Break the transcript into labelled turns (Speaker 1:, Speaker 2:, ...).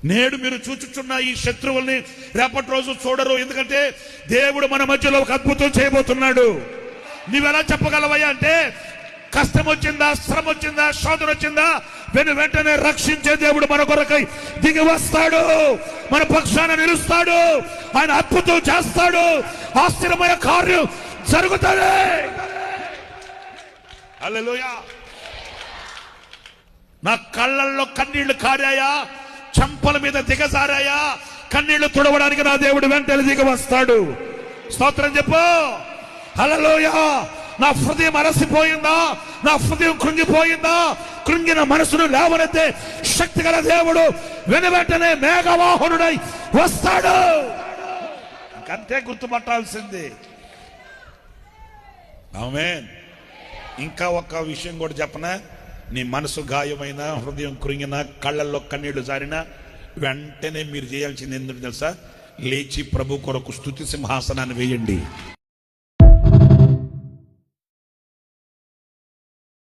Speaker 1: నేడు మీరు చూచుచున్న ఈ శత్రువుల్ని రేపటి రోజు చూడరు. ఎందుకంటే దేవుడు మన మధ్యలో ఒక అద్భుతం చేయబోతున్నాడు. నువ్వెలా చెప్పగలవయ్యా అంటే, కష్టం వచ్చిందా, శ్రమ వచ్చిందా, శోధన వచ్చిందా, వెంటనే రక్షించే దేవుడు మన కొరకై దిగి వస్తాడు, మన పక్షాన నిలుస్తాడు, ఆయన అద్భుతం చేస్తాడు, ఆశ్చర్యమైన కార్యం జరుగుతుంది. హల్లెలూయా. నా కళ్ళల్లో కన్నీళ్లు కారాయా, చంపల మీద దిగజారాయా, కన్నీళ్లు తుడవడానికి నా దేవుడు వెంటనే దిగి వస్తాడు. స్తోత్రం చెప్పు. హల్లెలూయా. నా హృదయం అలసిపోయిందా, నా హృదయం కృంగిపోయిందా, కృంగిన మనసును లేవనెత్తే శక్తి గల దేవుడు వెనువెంటనే మేఘవాహనుడై వస్తాడు. ఇంకంతే గుర్తుపట్టాల్సింది. ఆమేన్. ఇంకా ఒక విషయం కూడా చెప్పనా, నీ మనసు గాయమైన, హృదయం కృంగిన, కళ్ళల్లో కన్నీళ్లు జారినా వెంటనే మీరు చేయాల్సింది ఎందుకు తెలుసా? లేచి ప్రభు కొరకు స్తుతి సింహాసనాన్ని వేయండి.